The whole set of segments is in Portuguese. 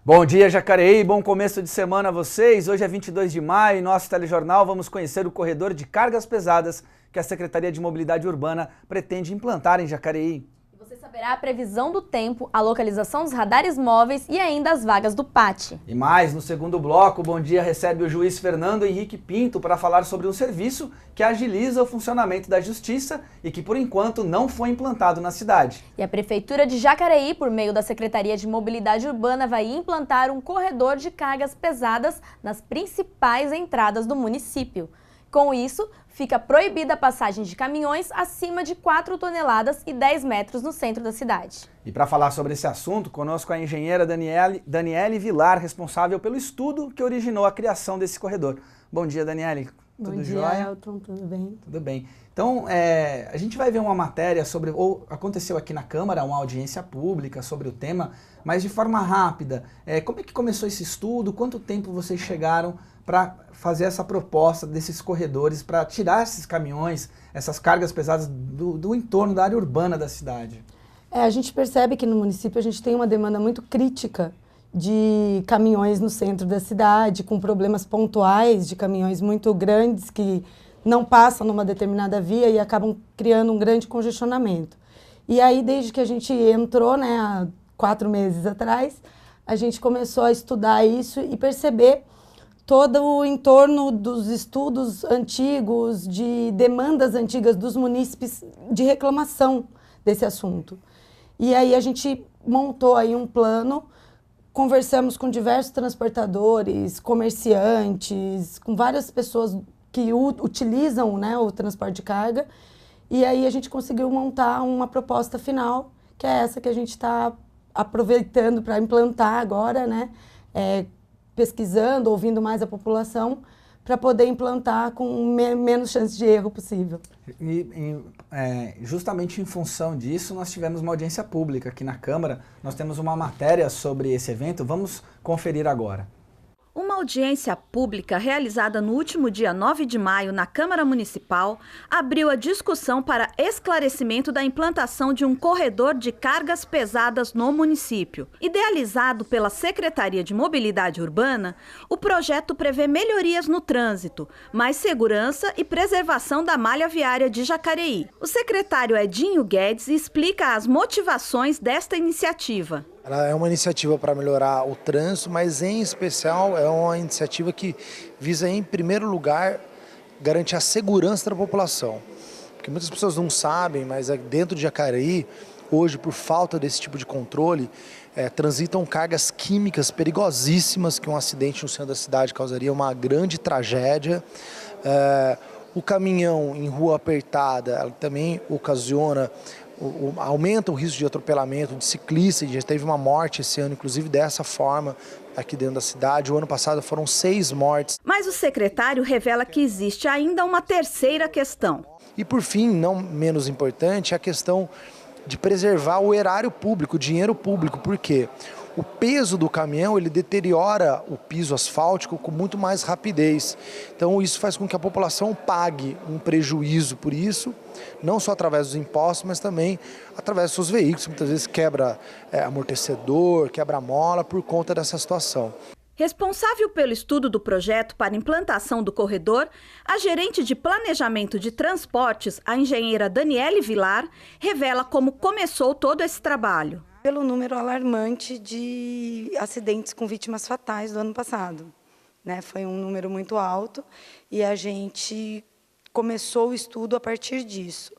Bom dia, Jacareí, bom começo de semana a vocês. Hoje é 22 de maio e nosso telejornal vamos conhecer o corredor de cargas pesadas que a Secretaria de Mobilidade Urbana pretende implantar em Jacareí. Você saberá a previsão do tempo, a localização dos radares móveis e ainda as vagas do PAT. E mais, no segundo bloco, o Bom Dia recebe o juiz Fernando Henrique Pinto para falar sobre um serviço que agiliza o funcionamento da justiça e que, por enquanto, não foi implantado na cidade. E a Prefeitura de Jacareí, por meio da Secretaria de Mobilidade Urbana, vai implantar um corredor de cargas pesadas nas principais entradas do município. Com isso, fica proibida a passagem de caminhões acima de 4 toneladas e 10 metros no centro da cidade. E para falar sobre esse assunto, conosco a engenheira Daniele Vilar, responsável pelo estudo que originou a criação desse corredor. Bom dia, Daniele. Bom dia, Elton. Tudo bem? Tudo bem. Então, a gente vai ver uma matéria sobre, ou aconteceu aqui na Câmara, uma audiência pública sobre o tema, mas de forma rápida. Como é que começou esse estudo? Quanto tempo vocês chegaram para fazer essa proposta desses corredores, para tirar esses caminhões, essas cargas pesadas do entorno da área urbana da cidade? A gente percebe que no município a gente tem uma demanda muito crítica de caminhões no centro da cidade, com problemas pontuais de caminhões muito grandes que não passam numa determinada via e acabam criando um grande congestionamento. E aí, desde que a gente entrou, há 4 meses atrás, a gente começou a estudar isso e perceber todo o entorno dos estudos antigos, de demandas antigas dos munícipes de reclamação desse assunto. E aí a gente montou aí um plano, conversamos com diversos transportadores, comerciantes, com várias pessoas que utilizam, o transporte de carga, e aí a gente conseguiu montar uma proposta final, que é essa que a gente está aproveitando para implantar agora, pesquisando, ouvindo mais a população, para poder implantar com menos chance de erro possível. Justamente em função disso, nós tivemos uma audiência pública aqui na Câmara. Nós temos uma matéria sobre esse evento, vamos conferir agora. Uma audiência pública realizada no último dia 9 de maio na Câmara Municipal abriu a discussão para esclarecimento da implantação de um corredor de cargas pesadas no município. Idealizado pela Secretaria de Mobilidade Urbana, o projeto prevê melhorias no trânsito, mais segurança e preservação da malha viária de Jacareí. O secretário Edinho Guedes explica as motivações desta iniciativa. Ela é uma iniciativa para melhorar o trânsito, mas em especial é uma iniciativa que visa, em primeiro lugar, garantir a segurança da população. Porque muitas pessoas não sabem, mas dentro de Jacareí, hoje, por falta desse tipo de controle, transitam cargas químicas perigosíssimas que um acidente no centro da cidade causaria uma grande tragédia. O caminhão em rua apertada também ocasiona aumenta o risco de atropelamento de ciclista, já teve uma morte esse ano, inclusive dessa forma, aqui dentro da cidade. O ano passado foram 6 mortes. Mas o secretário revela que existe ainda uma terceira questão. E por fim, não menos importante, a questão de preservar o erário público, o dinheiro público. Por quê? O peso do caminhão, ele deteriora o piso asfáltico com muito mais rapidez. Então isso faz com que a população pague um prejuízo por isso, não só através dos impostos, mas também através dos seus veículos. Muitas vezes quebra amortecedor, quebra mola por conta dessa situação. Responsável pelo estudo do projeto para implantação do corredor, a gerente de planejamento de transportes, a engenheira Daniele Vilar, revela como começou todo esse trabalho. Pelo número alarmante de acidentes com vítimas fatais do ano passado. Foi um número muito alto e a gente começou o estudo a partir disso.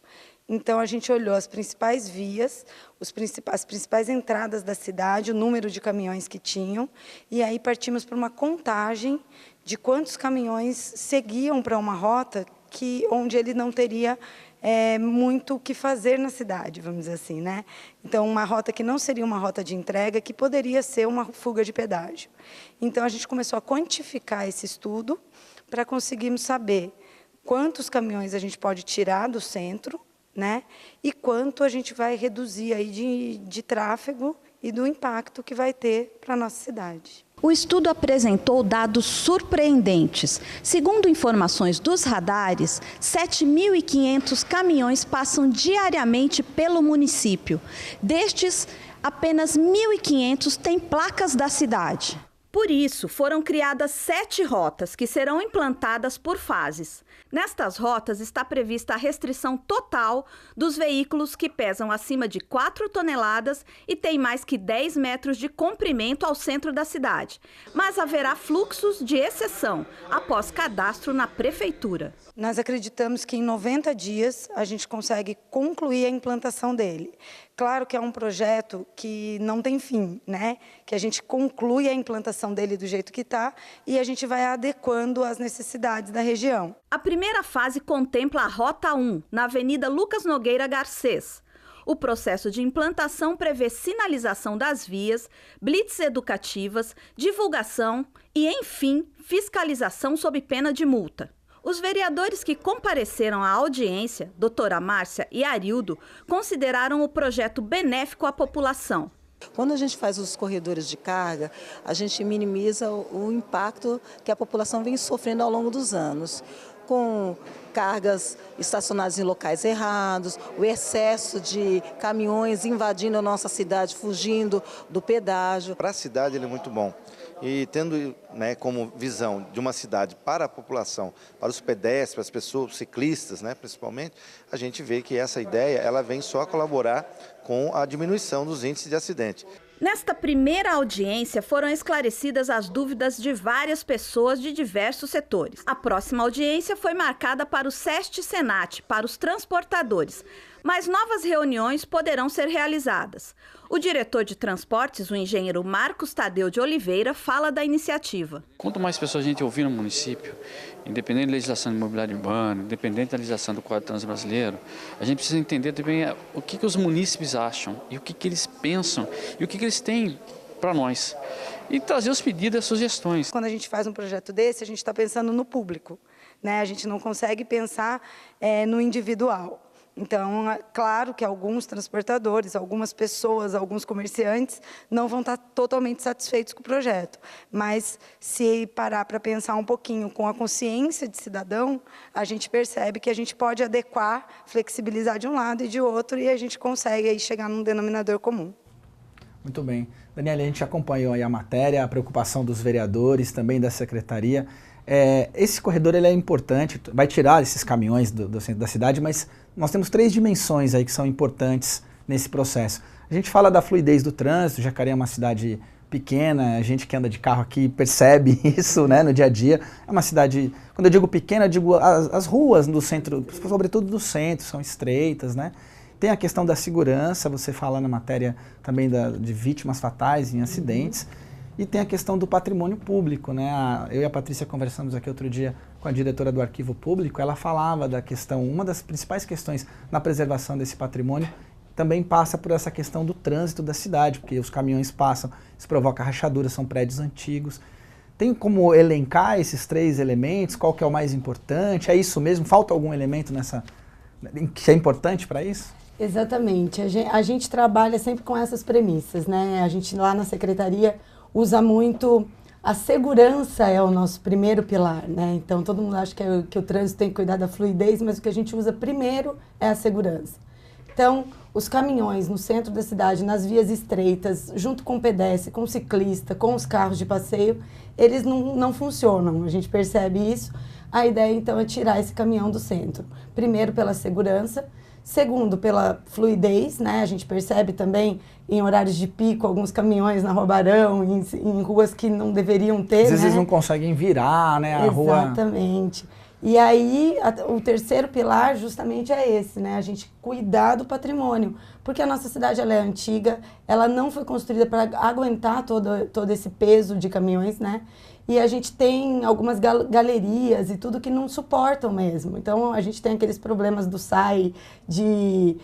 Então, a gente olhou as principais vias, as principais entradas da cidade, o número de caminhões que tinham, e aí partimos para uma contagem de quantos caminhões seguiam para uma rota onde ele não teria muito o que fazer na cidade, vamos dizer assim, Então, uma rota que não seria uma rota de entrega, que poderia ser uma fuga de pedágio. Então, a gente começou a quantificar esse estudo para conseguirmos saber quantos caminhões a gente pode tirar do centro, e quanto a gente vai reduzir aí de tráfego e do impacto que vai ter para a nossa cidade. O estudo apresentou dados surpreendentes. Segundo informações dos radares, 7.500 caminhões passam diariamente pelo município. Destes, apenas 1.500 têm placas da cidade. Por isso, foram criadas 7 rotas que serão implantadas por fases. Nestas rotas está prevista a restrição total dos veículos que pesam acima de 4 toneladas e têm mais que 10 metros de comprimento ao centro da cidade. Mas haverá fluxos de exceção após cadastro na prefeitura. Nós acreditamos que em 90 dias a gente consegue concluir a implantação dele. Claro que é um projeto que não tem fim, né? Que a gente conclui a implantação dele do jeito que está e a gente vai adequando às necessidades da região. A primeira fase contempla a Rota 1, na Avenida Lucas Nogueira Garcês. O processo de implantação prevê sinalização das vias, blitz educativas, divulgação e, enfim, fiscalização sob pena de multa. Os vereadores que compareceram à audiência, doutora Márcia e Arildo, consideraram o projeto benéfico à população. Quando a gente faz os corredores de carga, a gente minimiza o impacto que a população vem sofrendo ao longo dos anos, com cargas estacionadas em locais errados, o excesso de caminhões invadindo a nossa cidade, fugindo do pedágio. Para a cidade ele é muito bom. E tendo, né, como visão de uma cidade para a população, para os pedestres, para as pessoas, os ciclistas, né, principalmente, a gente vê que essa ideia ela vem só a colaborar com a diminuição dos índices de acidente. Nesta primeira audiência foram esclarecidas as dúvidas de várias pessoas de diversos setores. A próxima audiência foi marcada para o SEST-Senat, para os transportadores, mas novas reuniões poderão ser realizadas. O diretor de transportes, o engenheiro Marcos Tadeu de Oliveira, fala da iniciativa. Quanto mais pessoas a gente ouvir no município, independente da legislação de mobilidade urbana, independente da legislação do Código de Trânsito Brasileiro, a gente precisa entender também o que os munícipes acham e o que eles pensam e o que eles têm para nós. E trazer os pedidos e as sugestões. Quando a gente faz um projeto desse, a gente está pensando no público, né? A gente não consegue pensar no individual. Então, é claro que alguns transportadores, algumas pessoas, alguns comerciantes não vão estar totalmente satisfeitos com o projeto. Mas, se parar para pensar um pouquinho com a consciência de cidadão, a gente percebe que a gente pode adequar, flexibilizar de um lado e de outro, e a gente consegue aí chegar num denominador comum. Muito bem. Daniela, a gente acompanhou aí a matéria, a preocupação dos vereadores, também da secretaria. Esse corredor ele é importante, vai tirar esses caminhões do centro da cidade, mas nós temos 3 dimensões aí que são importantes nesse processo. A gente fala da fluidez do trânsito, Jacareí é uma cidade pequena, a gente que anda de carro aqui percebe isso, né, no dia a dia. É uma cidade, quando eu digo pequena, eu digo as ruas do centro, sobretudo do centro, são estreitas, né? Tem a questão da segurança, você fala na matéria também de vítimas fatais em acidentes. E tem a questão do patrimônio público, né? Eu e a Patrícia conversamos aqui outro dia com a diretora do Arquivo Público, ela falava da questão, uma das principais questões na preservação desse patrimônio também passa por essa questão do trânsito da cidade, porque os caminhões passam, isso provoca rachaduras, são prédios antigos. Tem como elencar esses 3 elementos, qual que é o mais importante? É isso mesmo? Falta algum elemento que é importante para isso? Exatamente. A gente trabalha sempre com essas premissas, né? A gente lá na secretaria usa muito, a segurança é o nosso primeiro pilar, né? Então todo mundo acha que o trânsito tem que cuidar da fluidez, mas o que a gente usa primeiro é a segurança. Então, os caminhões no centro da cidade, nas vias estreitas, junto com o pedestre, com o ciclista, com os carros de passeio, eles não funcionam, a gente percebe isso. A ideia então é tirar esse caminhão do centro, primeiro pela segurança, segundo, pela fluidez, né? A gente percebe também em horários de pico alguns caminhões na Rua Barão, em ruas que não deveriam ter, às vezes né? eles não conseguem virar, né? A rua... Exatamente. E aí, o terceiro pilar justamente é esse, né? A gente cuidar do patrimônio. Porque a nossa cidade ela é antiga, ela não foi construída para aguentar todo esse peso de caminhões, né? E a gente tem algumas galerias e tudo que não suportam mesmo. Então, a gente tem aqueles problemas do SAI, de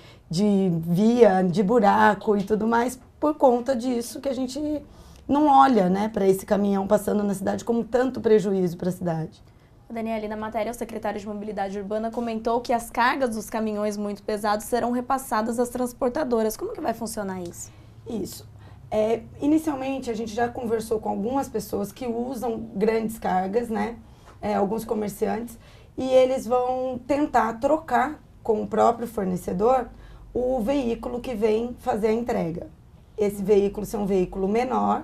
via, de buraco e tudo mais, por conta disso que a gente não olha, né, para esse caminhão passando na cidade como tanto prejuízo para a cidade. Daniela, na matéria, o secretário de Mobilidade Urbana comentou que as cargas dos caminhões muito pesados serão repassadas às transportadoras. Como que vai funcionar isso? Isso. Inicialmente, a gente já conversou com algumas pessoas que usam grandes cargas, né? Alguns comerciantes, e eles vão tentar trocar com o próprio fornecedor o veículo que vem fazer a entrega. Esse veículo ser um veículo menor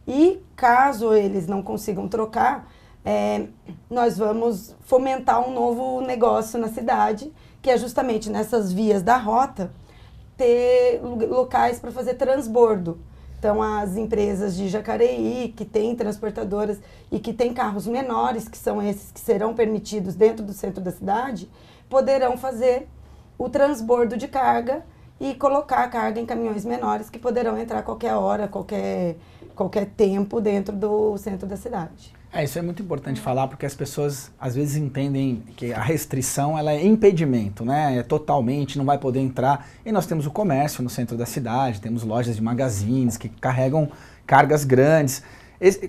e, caso eles não consigam trocar, nós vamos fomentar um novo negócio na cidade, que é justamente nessas vias da rota, ter locais para fazer transbordo. Então, as empresas de Jacareí, que têm transportadoras e que têm carros menores, que são esses que serão permitidos dentro do centro da cidade, poderão fazer o transbordo de carga e colocar a carga em caminhões menores que poderão entrar a qualquer hora, qualquer tempo dentro do centro da cidade. Isso é muito importante falar, porque as pessoas às vezes entendem que a restrição ela é impedimento, né? É totalmente, não vai poder entrar. E nós temos o comércio no centro da cidade, temos lojas de magazines que carregam cargas grandes.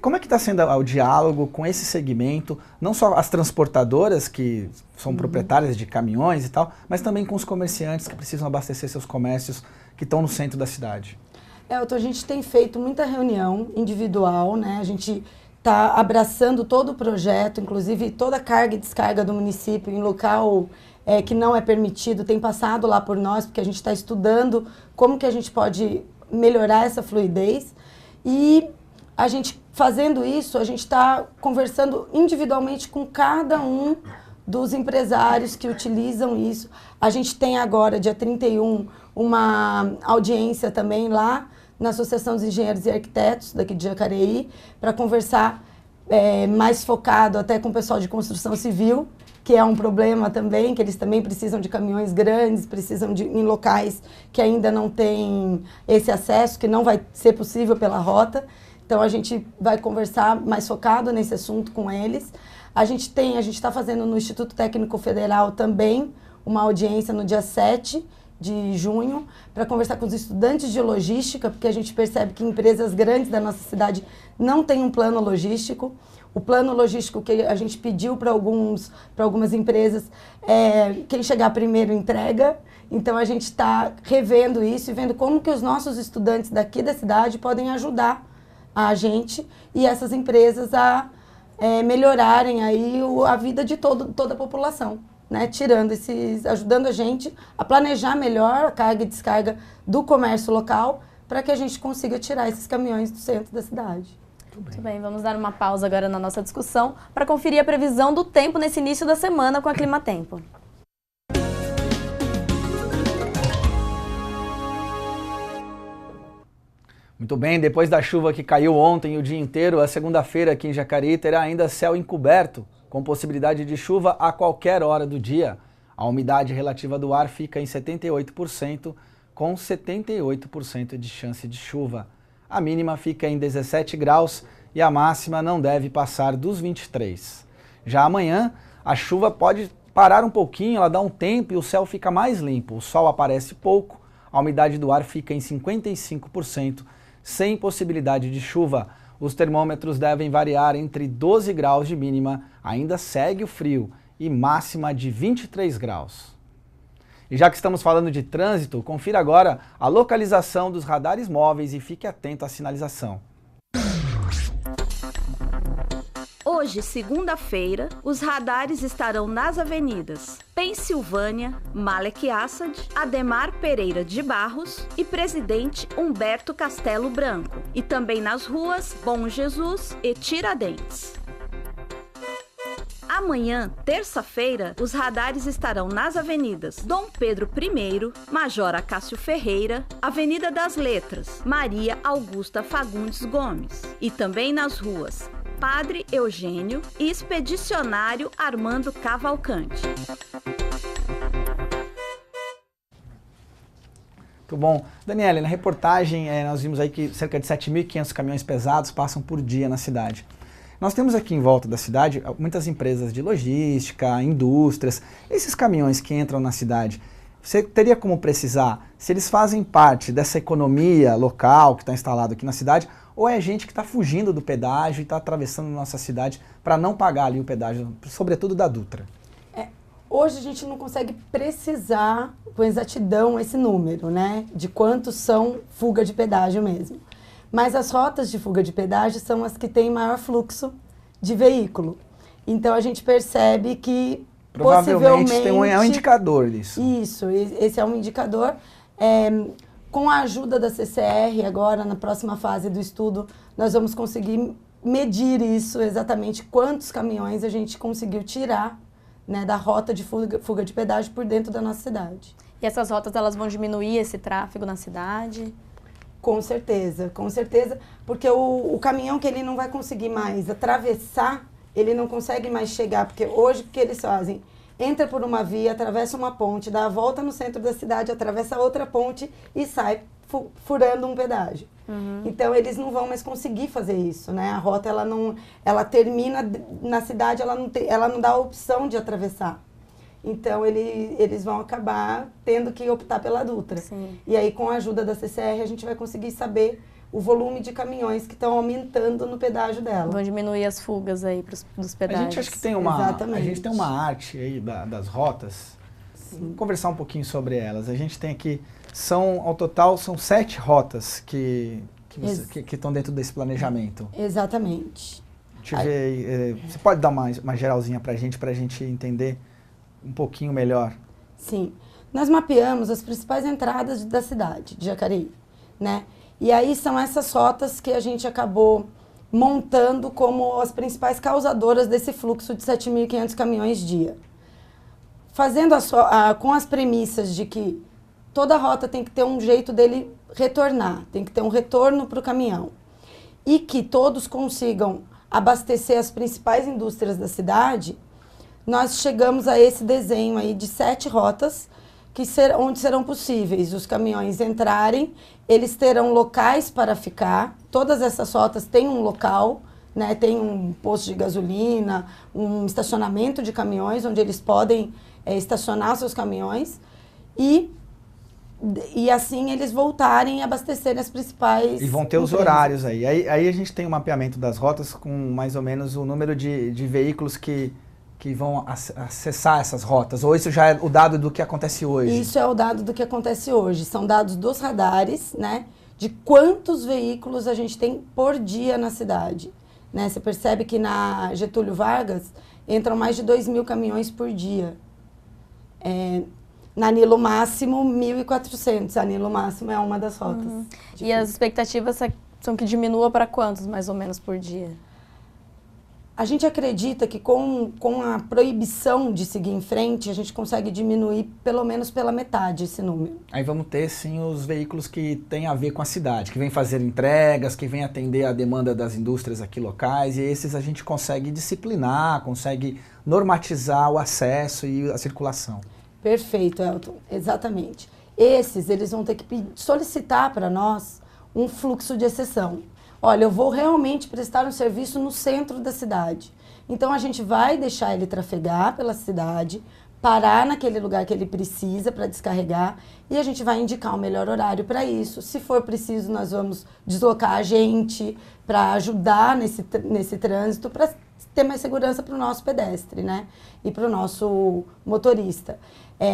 Como é que está sendo o diálogo com esse segmento, não só as transportadoras, que são proprietárias de caminhões e tal, mas também com os comerciantes que precisam abastecer seus comércios que estão no centro da cidade? Elton, a gente tem feito muita reunião individual, né? A gente está abraçando todo o projeto, inclusive toda a carga e descarga do município em local que não é permitido, tem passado lá por nós, porque a gente está estudando como que a gente pode melhorar essa fluidez. E a gente, fazendo isso, a gente está conversando individualmente com cada um dos empresários que utilizam isso. A gente tem agora, dia 31, uma audiência também lá na Associação dos Engenheiros e Arquitetos daqui de Jacareí, para conversar mais focado até com o pessoal de construção civil, que é um problema também, que eles também precisam de caminhões grandes, precisam em locais que ainda não tem esse acesso, que não vai ser possível pela rota. Então, a gente vai conversar mais focado nesse assunto com eles. A gente está fazendo no Instituto Técnico Federal também uma audiência no dia 7 de junho, para conversar com os estudantes de logística, porque a gente percebe que empresas grandes da nossa cidade não têm um plano logístico. O plano logístico que a gente pediu para algumas empresas quem chegar primeiro entrega. Então, a gente está revendo isso e vendo como que os nossos estudantes daqui da cidade podem ajudar a gente e essas empresas a melhorarem aí a vida de toda a população, né? Ajudando a gente a planejar melhor a carga e descarga do comércio local para que a gente consiga tirar esses caminhões do centro da cidade. Muito bem, vamos dar uma pausa agora na nossa discussão para conferir a previsão do tempo nesse início da semana com a Climatempo. Muito bem, depois da chuva que caiu ontem o dia inteiro, a segunda-feira aqui em Jacareí terá ainda céu encoberto, com possibilidade de chuva a qualquer hora do dia. A umidade relativa do ar fica em 78%, com 78% de chance de chuva. A mínima fica em 17 graus e a máxima não deve passar dos 23. Já amanhã, a chuva pode parar um pouquinho, ela dá um tempo e o céu fica mais limpo. O sol aparece pouco, a umidade do ar fica em 55%, sem possibilidade de chuva. Os termômetros devem variar entre 12 graus de mínima, ainda segue o frio, e máxima de 23 graus. E já que estamos falando de trânsito, confira agora a localização dos radares móveis e fique atento à sinalização. Hoje, segunda-feira, os radares estarão nas avenidas Pensilvânia, Malek Assad, Ademar Pereira de Barros e Presidente Humberto Castelo Branco, e também nas ruas Bom Jesus e Tiradentes. Amanhã, terça-feira, os radares estarão nas avenidas Dom Pedro I, Major Acácio Ferreira, Avenida das Letras, Maria Augusta Fagundes Gomes, e também nas ruas Padre Eugênio e Expedicionário Armando Cavalcante. Muito bom. Daniela, na reportagem nós vimos aí que cerca de 7.500 caminhões pesados passam por dia na cidade. Nós temos aqui em volta da cidade muitas empresas de logística, indústrias. Esses caminhões que entram na cidade, você teria como precisar se eles fazem parte dessa economia local que está instalada aqui na cidade, ou é gente que está fugindo do pedágio e está atravessando nossa cidade para não pagar ali o pedágio, sobretudo da Dutra? Hoje a gente não consegue precisar com exatidão esse número, né? De quantos são fuga de pedágio mesmo. Mas as rotas de fuga de pedágio são as que têm maior fluxo de veículo. Então a gente percebe que provavelmente possivelmente é um indicador disso. Isso, esse é um indicador. Com a ajuda da CCR, agora na próxima fase do estudo, nós vamos conseguir medir isso, exatamente quantos caminhões a gente conseguiu tirar, né, da rota de fuga de pedágio por dentro da nossa cidade. E essas rotas, elas vão diminuir esse tráfego na cidade? Com certeza, porque o caminhão que ele não vai conseguir mais atravessar, ele não consegue mais chegar, porque hoje o que eles fazem? Entra por uma via, atravessa uma ponte, dá a volta no centro da cidade, atravessa outra ponte e sai furando um pedágio. Então eles não vão mais conseguir fazer isso, né? A rota ela termina na cidade, ela não dá a opção de atravessar. Então eles vão acabar tendo que optar pela Dutra. Sim. E aí com a ajuda da CCR a gente vai conseguir saber o volume de caminhões que estão aumentando no pedágio dela. Vão diminuir as fugas aí dos pedágios. A gente acha que tem Exatamente. a gente tem uma arte aí das rotas. Vamos conversar um pouquinho sobre elas. A gente tem aqui, ao total, são 7 rotas que estão dentro desse planejamento. Exatamente. Você pode dar uma geralzinha para a gente entender um pouquinho melhor? Sim. Nós mapeamos as principais entradas da cidade de Jacareí, né? E aí são essas rotas que a gente acabou montando como as principais causadoras desse fluxo de 7.500 caminhões dia. Fazendo com as premissas de que toda rota tem que ter um jeito dele retornar, tem que ter um retorno para o caminhão. E que todos consigam abastecer as principais indústrias da cidade, nós chegamos a esse desenho aí de 7 rotas, onde serão possíveis os caminhões entrarem, eles terão locais para ficar, todas essas rotas têm um local, né, tem um posto de gasolina, um estacionamento de caminhões, onde eles podem estacionar seus caminhões, e assim eles voltarem a abastecer as principais E vão ter os horários aí. Aí a gente tem um mapeamento das rotas com mais ou menos o número de veículos que vão acessar essas rotas, ou isso já é o dado do que acontece hoje? Isso é o dado do que acontece hoje, são dados dos radares, né, de quantos veículos a gente tem por dia na cidade, né? Você percebe que na Getúlio Vargas entram mais de 2.000 caminhões por dia. Na Nilo Máximo, 1.400, a Nilo Máximo é uma das rotas. E as expectativas são que diminua para quantos, mais ou menos, por dia? A gente acredita que com a proibição de seguir em frente, a gente consegue diminuir pelo menos pela metade esse número. Aí vamos ter, sim, os veículos que têm a ver com a cidade, que vêm fazer entregas, que vêm atender a demanda das indústrias aqui locais, e esses a gente consegue disciplinar, consegue normatizar o acesso e a circulação. Perfeito, Elton, exatamente. Eles vão ter que solicitar para nós um fluxo de exceção. Olha, eu vou realmente prestar um serviço no centro da cidade. Então, a gente vai deixar ele trafegar pela cidade, parar naquele lugar que ele precisa para descarregar e a gente vai indicar o melhor horário para isso. Se for preciso, nós vamos deslocar a gente para ajudar nesse trânsito, para ter mais segurança para o nosso pedestre, né? E para o nosso motorista.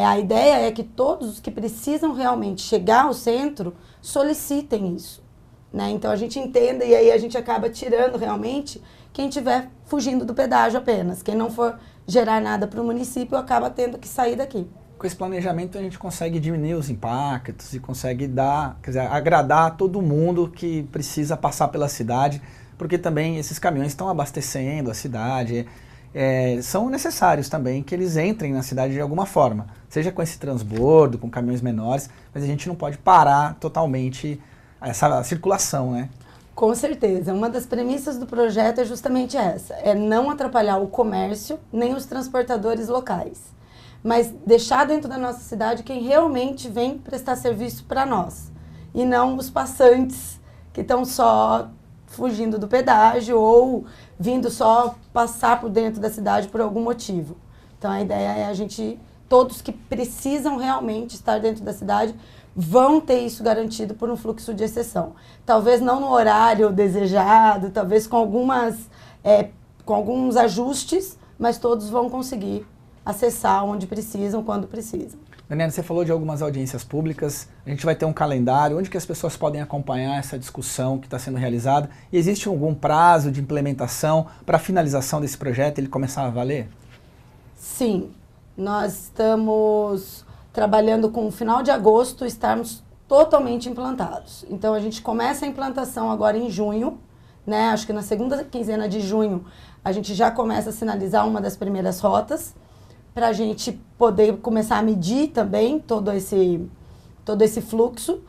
A ideia é que todos os que precisam realmente chegar ao centro solicitem isso. Né? Então a gente entenda e aí a gente acaba tirando realmente quem estiver fugindo do pedágio apenas. Quem não for gerar nada para o município acaba tendo que sair daqui. Com esse planejamento a gente consegue diminuir os impactos e consegue agradar todo mundo que precisa passar pela cidade, porque também esses caminhões estão abastecendo a cidade. São necessários também que eles entrem na cidade de alguma forma, seja com esse transbordo, com caminhões menores, mas a gente não pode parar totalmente essa circulação, né? Com certeza. Uma das premissas do projeto é justamente essa, é não atrapalhar o comércio nem os transportadores locais, mas deixar dentro da nossa cidade quem realmente vem prestar serviço para nós, e não os passantes que estão só fugindo do pedágio ou vindo só passar por dentro da cidade por algum motivo. Então a ideia é todos que precisam realmente estar dentro da cidade vão ter isso garantido por um fluxo de exceção. Talvez não no horário desejado, talvez com alguns ajustes, mas todos vão conseguir acessar onde precisam, quando precisam. Daniela, você falou de algumas audiências públicas, a gente vai ter um calendário, onde que as pessoas podem acompanhar essa discussão que está sendo realizada? E existe algum prazo de implementação para a finalização desse projeto, ele começar a valer? Sim, nós estamos trabalhando com o final de agosto, estarmos totalmente implantados. Então a gente começa a implantação agora em junho, né? Acho que na segunda quinzena de junho a gente já começa a sinalizar uma das primeiras rotas, para a gente poder começar a medir também todo esse fluxo.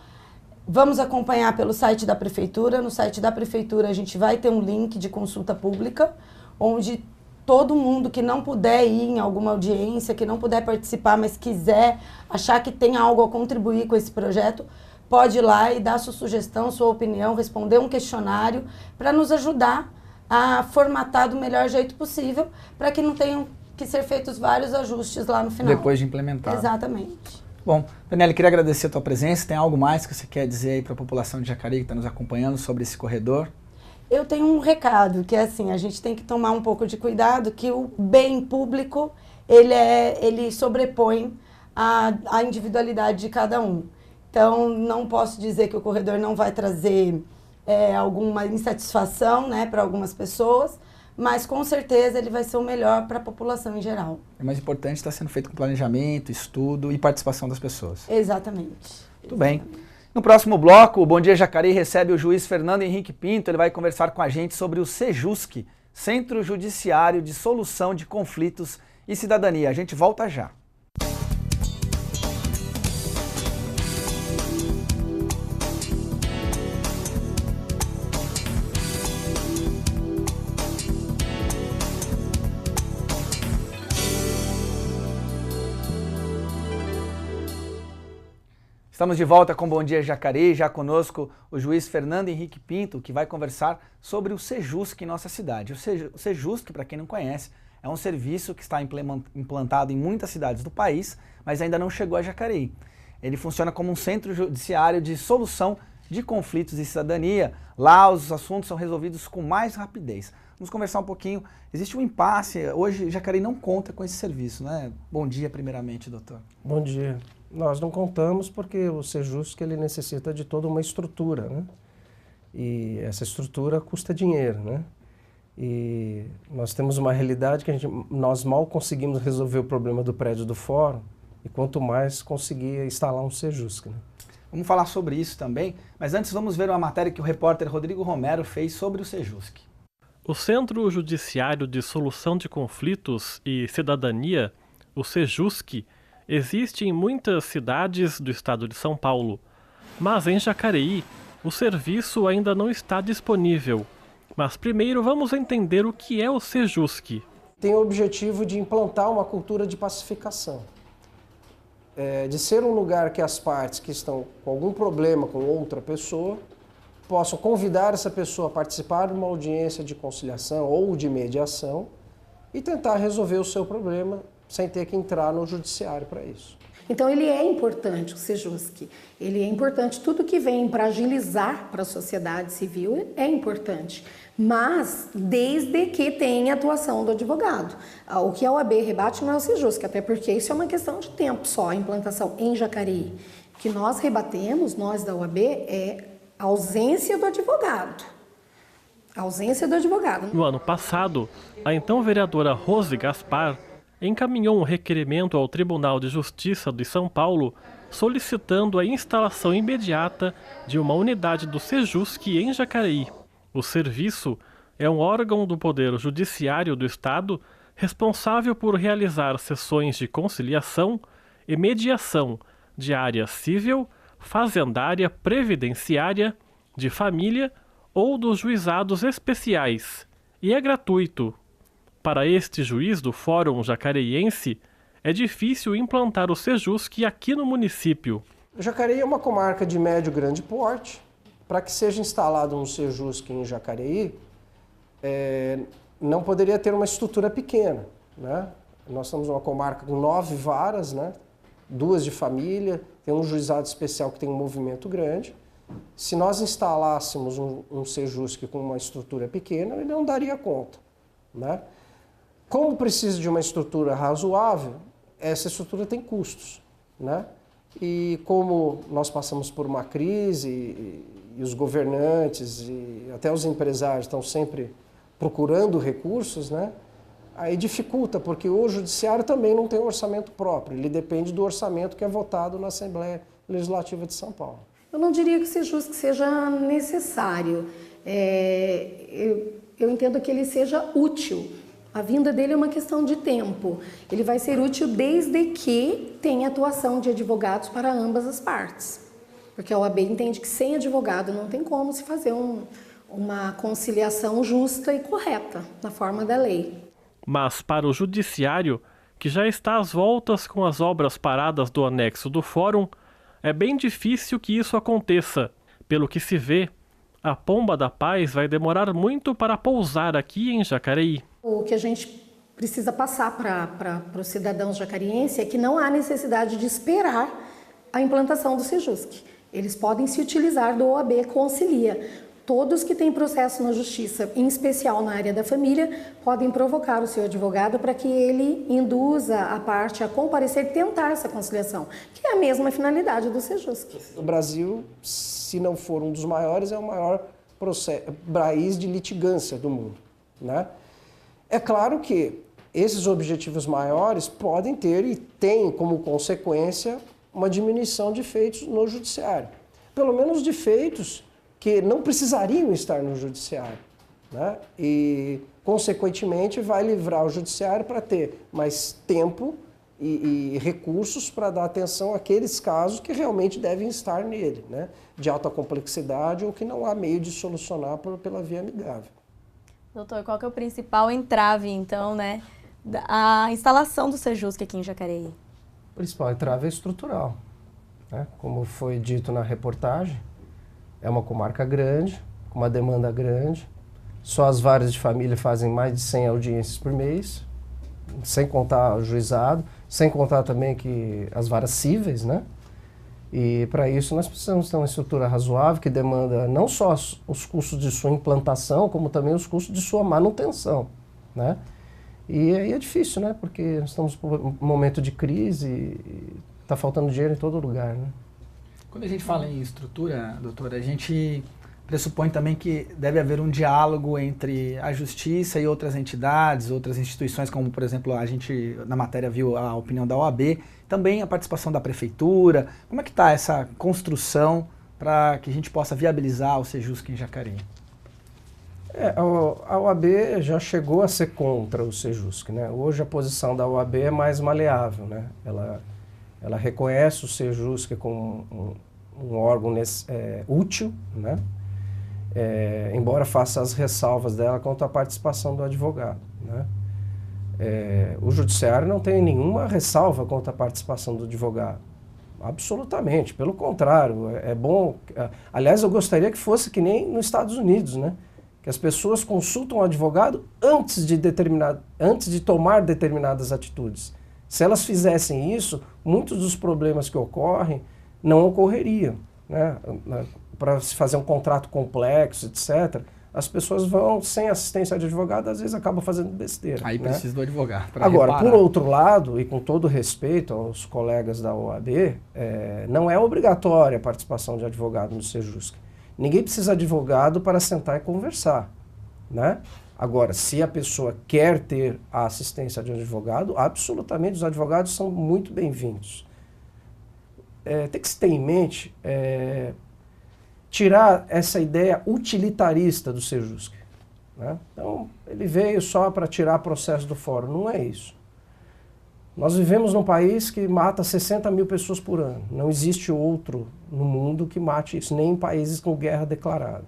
Vamos acompanhar pelo site da Prefeitura. No site da Prefeitura a gente vai ter um link de consulta pública, onde todo mundo que não puder ir em alguma audiência, que não puder participar, mas quiser achar que tem algo a contribuir com esse projeto, pode ir lá e dar sua sugestão, sua opinião, responder um questionário, para nos ajudar a formatar do melhor jeito possível, para que não tenham que ser feitos vários ajustes lá no final. Depois de implementar. Exatamente. Bom, Daniela, queria agradecer a tua presença. Tem algo mais que você quer dizer aí para a população de Jacareí que está nos acompanhando sobre esse corredor? Eu tenho um recado, que é assim, a gente tem que tomar um pouco de cuidado, que o bem público, ele sobrepõe a individualidade de cada um. Então, não posso dizer que o corredor não vai trazer alguma insatisfação, né, para algumas pessoas, mas com certeza ele vai ser o melhor para a população em geral. O mais importante está sendo feito com planejamento, estudo e participação das pessoas. Exatamente. Muito bem. No próximo bloco, o Bom Dia Jacareí recebe o juiz Fernando Henrique Pinto. Ele vai conversar com a gente sobre o Sejusc, Centro Judiciário de Solução de Conflitos e Cidadania. A gente volta já. Estamos de volta com Bom Dia Jacareí, já conosco o juiz Fernando Henrique Pinto, que vai conversar sobre o Sejusc em nossa cidade. O Sejusc, para quem não conhece, é um serviço que está implantado em muitas cidades do país, mas ainda não chegou a Jacareí. Ele funciona como um centro judiciário de solução de conflitos e cidadania. Lá os assuntos são resolvidos com mais rapidez. Vamos conversar um pouquinho. Existe um impasse, hoje Jacareí não conta com esse serviço, né? Bom dia, primeiramente, doutor. Bom dia. Nós não contamos porque o Sejusc ele necessita de toda uma estrutura, né? E essa estrutura custa dinheiro, né? E nós temos uma realidade que nós mal conseguimos resolver o problema do prédio do fórum e quanto mais conseguir instalar um Sejusc, né? Vamos falar sobre isso também, mas antes vamos ver uma matéria que o repórter Rodrigo Romero fez sobre o Sejusc. O Centro Judiciário de Solução de Conflitos e Cidadania, o Sejusc, existe em muitas cidades do estado de São Paulo, mas em Jacareí o serviço ainda não está disponível. Mas primeiro vamos entender o que é o Sejusc. Tem o objetivo de implantar uma cultura de pacificação, de ser um lugar que as partes que estão com algum problema com outra pessoa possam convidar essa pessoa a participar de uma audiência de conciliação ou de mediação e tentar resolver o seu problema sem ter que entrar no judiciário para isso. Então ele é importante, o Sejusc. Ele é importante, tudo que vem para agilizar para a sociedade civil é importante, mas desde que tenha atuação do advogado. O que a OAB rebate não é o Sejusc, até porque isso é uma questão de tempo só, a implantação em Jacareí. O que nós rebatemos, nós da OAB, é a ausência do advogado. A ausência do advogado. No ano passado, a então vereadora Rose Gaspar encaminhou um requerimento ao Tribunal de Justiça de São Paulo solicitando a instalação imediata de uma unidade do Sejusc em Jacareí. O serviço é um órgão do Poder Judiciário do Estado responsável por realizar sessões de conciliação e mediação de área civil, fazendária, previdenciária, de família ou dos juizados especiais, e é gratuito. Para este juiz do Fórum Jacareiense, é difícil implantar o Sejusc aqui no município. Jacareí é uma comarca de médio e grande porte. Para que seja instalado um Sejusc em Jacareí, não poderia ter uma estrutura pequena, né? Nós estamos numa comarca com 9 varas, né? 2 de família, tem um juizado especial que tem um movimento grande. Se nós instalássemos um Sejusc com uma estrutura pequena, ele não daria conta, né? Como precisa de uma estrutura razoável, essa estrutura tem custos. né? E como nós passamos por uma crise e os governantes e até os empresários estão sempre procurando recursos, né? Aí dificulta, porque o judiciário também não tem um orçamento próprio, ele depende do orçamento que é votado na Assembleia Legislativa de São Paulo. Eu não diria que seja necessário. Eu entendo que ele seja útil. A vinda dele é uma questão de tempo. Ele vai ser útil desde que tenha atuação de advogados para ambas as partes. Porque a OAB entende que sem advogado não tem como se fazer uma conciliação justa e correta na forma da lei. Mas para o Judiciário, que já está às voltas com as obras paradas do anexo do Fórum, é bem difícil que isso aconteça. Pelo que se vê, a Pomba da Paz vai demorar muito para pousar aqui em Jacareí. O que a gente precisa passar para os cidadãos jacarienses é que não há necessidade de esperar a implantação do Sejusc. Eles podem se utilizar do OAB Concilia. Todos que têm processo na justiça, em especial na área da família, podem provocar o seu advogado para que ele induza a parte a comparecer e tentar essa conciliação, que é a mesma finalidade do Sejusc. O Brasil, se não for um dos maiores, é o maior país de litigância do mundo, né? É claro que esses objetivos maiores podem ter e têm como consequência uma diminuição de feitos no judiciário. Pelo menos de feitos que não precisariam estar no judiciário, né? E, consequentemente, vai livrar o judiciário para ter mais tempo e recursos para dar atenção àqueles casos que realmente devem estar nele, né? De alta complexidade ou que não há meio de solucionar pela via amigável. Doutor, qual que é o principal entrave, então, né, a instalação do Sejusc aqui em Jacareí? O principal entrave é estrutural, né? Como foi dito na reportagem, é uma comarca grande, com uma demanda grande. Só as varas de família fazem mais de 100 audiências por mês, sem contar o juizado, sem contar também que as varas cíveis, né? E para isso nós precisamos ter uma estrutura razoável que demanda não só os custos de sua implantação, como também os custos de sua manutenção, né? E aí é difícil, né? Porque nós estamos em um momento de crise e está faltando dinheiro em todo lugar, né? Quando a gente fala em estrutura, doutora, a gente pressupõe também que deve haver um diálogo entre a justiça e outras entidades, outras instituições, como, por exemplo, a gente na matéria viu a opinião da OAB, também a participação da prefeitura. Como é que está essa construção para que a gente possa viabilizar o Sejusc em Jacareí? A OAB já chegou a ser contra o Sejusc, né? Hoje a posição da OAB é mais maleável, né? Ela reconhece o Sejusc como um órgão útil, né? Embora faça as ressalvas dela quanto à participação do advogado, né? O judiciário não tem nenhuma ressalva quanto à participação do advogado, absolutamente, pelo contrário, é bom. Aliás, eu gostaria que fosse que nem nos Estados Unidos, né? Que as pessoas consultam o advogado antes de tomar determinadas atitudes. Se elas fizessem isso, muitos dos problemas que ocorrem não ocorreriam, né? Para se fazer um contrato complexo, etc., as pessoas vão, sem assistência de advogado, às vezes acabam fazendo besteira. Aí né? precisa do advogado para Agora, reparar. por outro lado, e com todo respeito aos colegas da OAB, não é obrigatória a participação de advogado no Sejusc. Ninguém precisa de advogado para sentar e conversar, né? Agora, se a pessoa quer ter a assistência de um advogado, absolutamente os advogados são muito bem-vindos. Tem que se ter em mente tirar essa ideia utilitarista do Sejusc, né? Então, ele veio só para tirar processo do fórum. Não é isso. Nós vivemos num país que mata 60 mil pessoas por ano. Não existe outro no mundo que mate isso, nem em países com guerra declarada.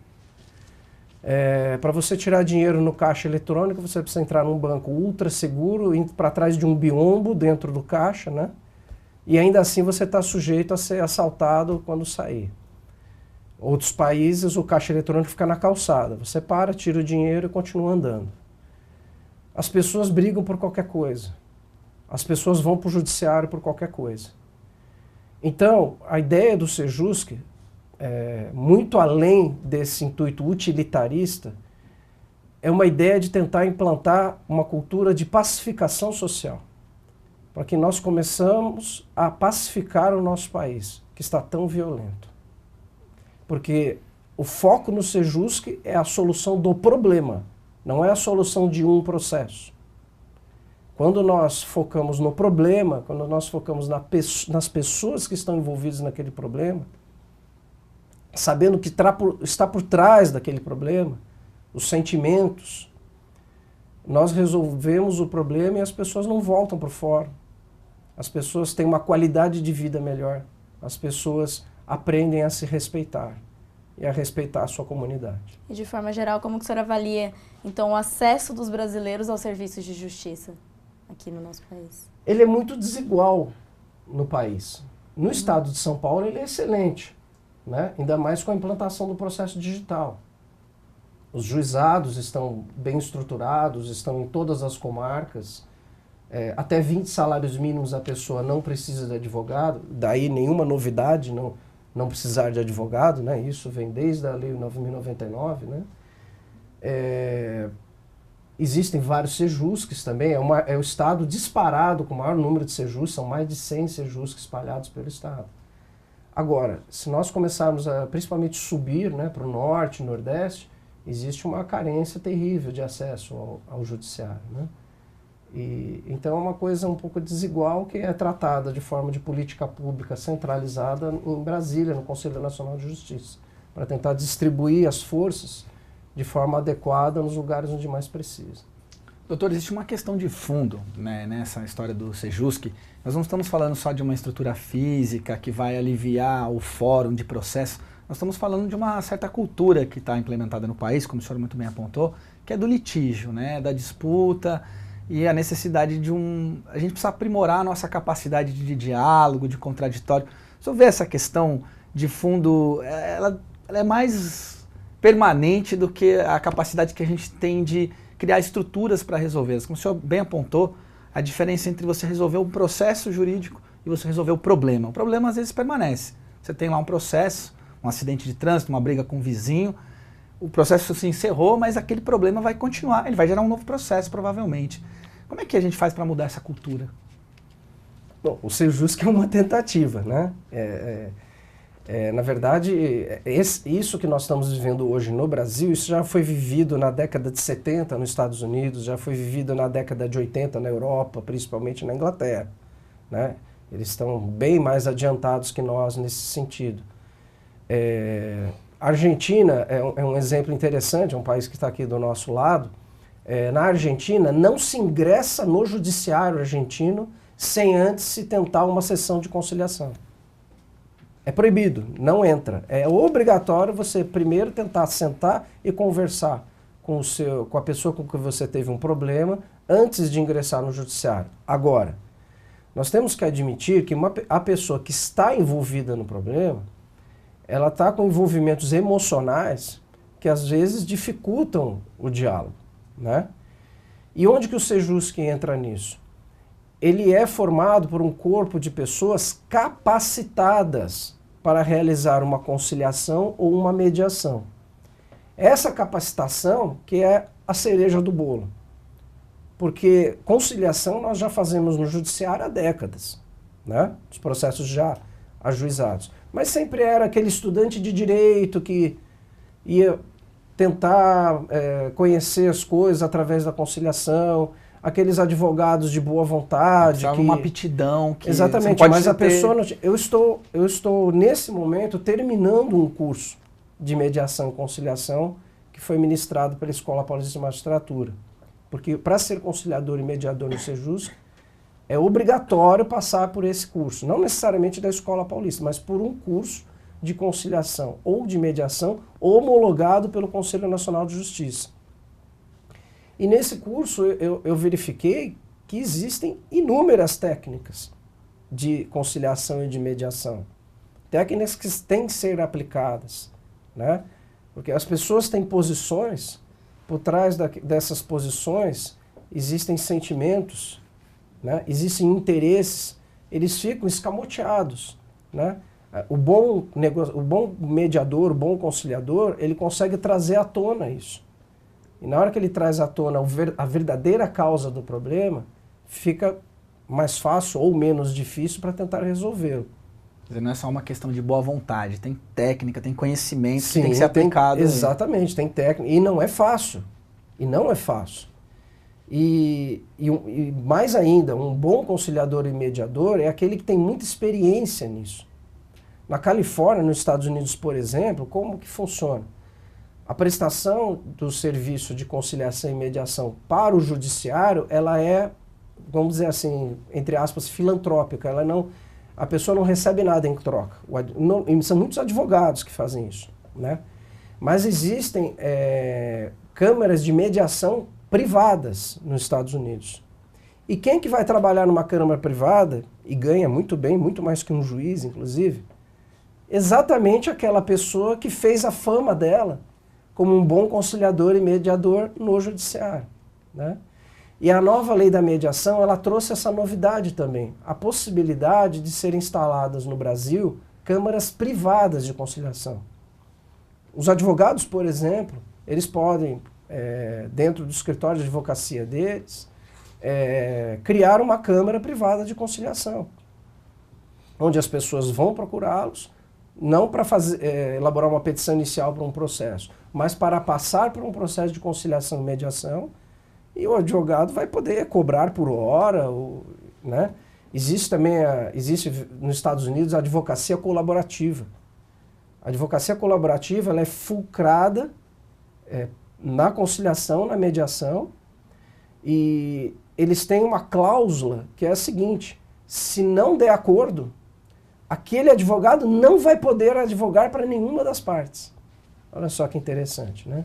Para você tirar dinheiro no caixa eletrônico, você precisa entrar num banco ultra seguro, indo para trás de um biombo dentro do caixa, né? E ainda assim você está sujeito a ser assaltado quando sair. Outros países, o caixa eletrônico fica na calçada. Você para, tira o dinheiro e continua andando. As pessoas brigam por qualquer coisa. As pessoas vão para o judiciário por qualquer coisa. Então, a ideia do Sejusc, muito além desse intuito utilitarista, é uma ideia de tentar implantar uma cultura de pacificação social. para que nós começamos a pacificar o nosso país, que está tão violento. Porque o foco no Sejusc é a solução do problema, não é a solução de um processo. Quando nós focamos no problema, quando nós focamos nas pessoas que estão envolvidas naquele problema, sabendo que está por trás daquele problema, os sentimentos, nós resolvemos o problema e as pessoas não voltam para fora. As pessoas têm uma qualidade de vida melhor. As pessoas aprendem a se respeitar e a respeitar a sua comunidade. E de forma geral, como que o senhor avalia, então, o acesso dos brasileiros aos serviços de justiça aqui no nosso país? Ele é muito desigual no país. No estado de São Paulo ele é excelente, né? Ainda mais com a implantação do processo digital. Os juizados estão bem estruturados, estão em todas as comarcas. Até 20 salários mínimos a pessoa não precisa de advogado, daí nenhuma novidade não precisar de advogado, né? Isso vem desde a Lei 9.099, né? Existem vários Sejuscs também, é o estado disparado com o maior número de Sejuscs, são mais de 100 Sejuscs espalhados pelo estado. Agora, se nós começarmos a principalmente subir, né, para o norte, nordeste, existe uma carência terrível de acesso ao judiciário, né? Então é uma coisa um pouco desigual que é tratada de forma de política pública centralizada em Brasília, no Conselho Nacional de Justiça, para tentar distribuir as forças de forma adequada nos lugares onde mais precisa. Doutor, existe uma questão de fundo, né, nessa história do Sejusc. Nós não estamos falando só de uma estrutura física que vai aliviar o fórum de processo. Nós estamos falando de uma certa cultura que está implementada no país, como o senhor muito bem apontou, que é do litígio, né, da disputa e a necessidade de a gente precisa aprimorar a nossa capacidade de diálogo, de contraditório. O senhor vê essa questão de fundo, ela é mais permanente do que a capacidade que a gente tem de criar estruturas para resolvê-las. Como o senhor bem apontou, a diferença entre você resolver um processo jurídico e você resolver o problema. O problema às vezes permanece. Você tem lá um processo, um acidente de trânsito, uma briga com um vizinho, o processo se encerrou, mas aquele problema vai continuar, ele vai gerar um novo processo provavelmente. Como é que a gente faz para mudar essa cultura? Bom, o Sejusc é uma tentativa, né? Na verdade, isso que nós estamos vivendo hoje no Brasil, isso já foi vivido na década de 70 nos Estados Unidos, já foi vivido na década de 80 na Europa, principalmente na Inglaterra, né? Eles estão bem mais adiantados que nós nesse sentido. A Argentina é um exemplo interessante, é um país que está aqui do nosso lado. Na Argentina, não se ingressa no judiciário argentino sem antes se tentar uma sessão de conciliação. É proibido, não entra. É obrigatório você primeiro tentar sentar e conversar com a pessoa com quem você teve um problema antes de ingressar no judiciário. Agora, nós temos que admitir que a pessoa que está envolvida no problema, ela está com envolvimentos emocionais que às vezes dificultam o diálogo, né? E onde que o Sejusc entra nisso? Ele é formado por um corpo de pessoas capacitadas para realizar uma conciliação ou uma mediação. Essa capacitação que é a cereja do bolo. Porque conciliação nós já fazemos no judiciário há décadas, né? Os processos já ajuizados. Mas sempre era aquele estudante de direito que ia tentar conhecer as coisas através da conciliação, aqueles advogados de boa vontade. Que uma aptidão. Que exatamente, mas a pessoa... Eu estou, nesse momento, terminando um curso de mediação e conciliação que foi ministrado pela Escola Paulista de Magistratura. Porque para ser conciliador e mediador no Sejusc, é obrigatório passar por esse curso. Não necessariamente da Escola Paulista, mas por um curso de conciliação ou de mediação homologado pelo Conselho Nacional de Justiça. E nesse curso eu verifiquei que existem inúmeras técnicas de conciliação e de mediação. Técnicas que têm que ser aplicadas, né? Porque as pessoas têm posições, por trás dessas posições existem sentimentos, né? Existem interesses, eles ficam escamoteados, né? O bom mediador, o bom conciliador, ele consegue trazer à tona isso. E na hora que ele traz à tona a verdadeira causa do problema, fica mais fácil ou menos difícil para tentar resolvê-lo. Quer dizer, não é só uma questão de boa vontade, tem técnica, tem conhecimento que tem que ser aplicado. Exatamente, tem técnica. E não é fácil. E não é fácil. E mais ainda, um bom conciliador e mediador é aquele que tem muita experiência nisso. Na Califórnia, nos Estados Unidos, por exemplo, como que funciona? A prestação do serviço de conciliação e mediação para o judiciário, ela é, vamos dizer assim, entre aspas, filantrópica. Ela não, a pessoa não recebe nada em troca. São muitos advogados que fazem isso, né? Mas existem câmaras de mediação privadas nos Estados Unidos. E quem que vai trabalhar numa câmara privada, e ganha muito bem, muito mais que um juiz, inclusive, exatamente aquela pessoa que fez a fama dela como um bom conciliador e mediador no judiciário, né? E a nova lei da mediação, ela trouxe essa novidade também, a possibilidade de serem instaladas no Brasil câmaras privadas de conciliação. Os advogados, por exemplo, eles podem, dentro do escritório de advocacia deles, criar uma câmara privada de conciliação, onde as pessoas vão procurá-los, não para elaborar uma petição inicial para um processo, mas para passar por um processo de conciliação e mediação, e o advogado vai poder cobrar por hora, né? Existe também, existe nos Estados Unidos a advocacia colaborativa. A advocacia colaborativa, ela é fulcrada na conciliação, na mediação, e eles têm uma cláusula que é a seguinte: se não der acordo, aquele advogado não vai poder advogar para nenhuma das partes. Olha só que interessante, né?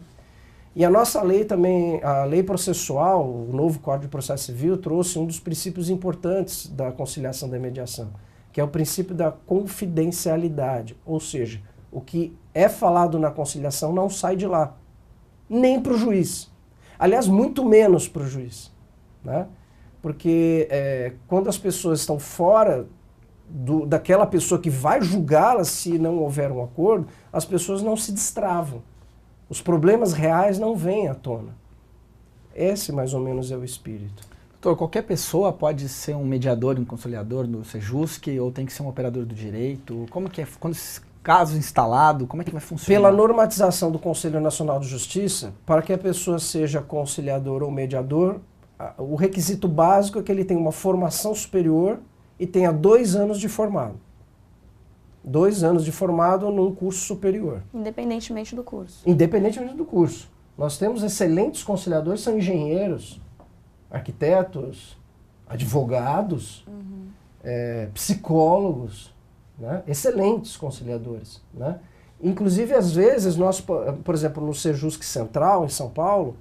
E a nossa lei também, a lei processual, o novo Código de Processo Civil, trouxe um dos princípios importantes da conciliação da mediação, que é o princípio da confidencialidade, ou seja, o que é falado na conciliação não sai de lá, nem para o juiz. Aliás, muito menos para o juiz, né? Porque quando as pessoas estão fora daquela pessoa que vai julgá-las se não houver um acordo, as pessoas não se destravam. Os problemas reais não vêm à tona. Esse, mais ou menos, é o espírito. Doutor, qualquer pessoa pode ser um mediador, um conciliador no Sejusc, ou tem que ser um operador do direito? Como que é? Quando esse caso instalado, como é que vai funcionar? Pela normatização do Conselho Nacional de Justiça, para que a pessoa seja conciliador ou mediador, o requisito básico é que ele tenha uma formação superior e tenha 2 anos de formado. 2 anos de formado num curso superior. Independentemente do curso. Independentemente do curso. Nós temos excelentes conciliadores, são engenheiros, arquitetos, advogados, psicólogos, né? Excelentes conciliadores, né? Inclusive, às vezes, nós, por exemplo, no Sejusc Central, em São Paulo,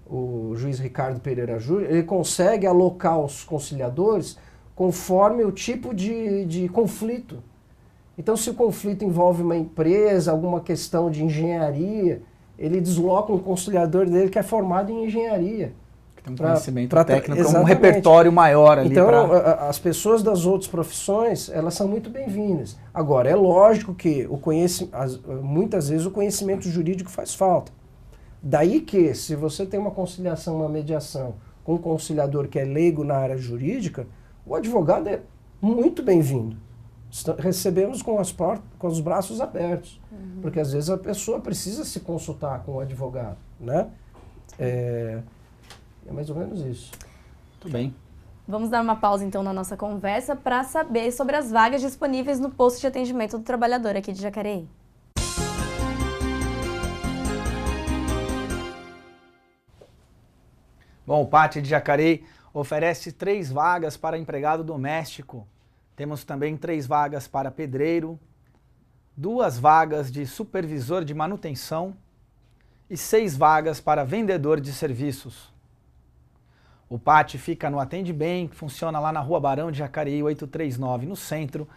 o juiz Ricardo Pereira Júnior, ele consegue alocar os conciliadores conforme o tipo de conflito. Então, se o conflito envolve uma empresa, alguma questão de engenharia, ele desloca um conciliador dele que é formado em engenharia. Tem um conhecimento técnico, um repertório maior ali. Então, as pessoas das outras profissões, elas são muito bem-vindas. Agora, é lógico que muitas vezes o conhecimento jurídico faz falta. Daí que, se você tem uma conciliação, uma mediação, com um conciliador que é leigo na área jurídica, o advogado é muito bem-vindo. Recebemos com os braços abertos, porque às vezes a pessoa precisa se consultar com o advogado, né? É mais ou menos isso. Muito bem. Vamos dar uma pausa então na nossa conversa para saber sobre as vagas disponíveis no posto de atendimento do trabalhador aqui de Jacareí. Bom, o Pátio de Jacareí oferece 3 vagas para empregado doméstico. Temos também 3 vagas para pedreiro, 2 vagas de supervisor de manutenção e 6 vagas para vendedor de serviços. O Pátio fica no Atende Bem, que funciona lá na Rua Barão de Jacareí, 839, no centro,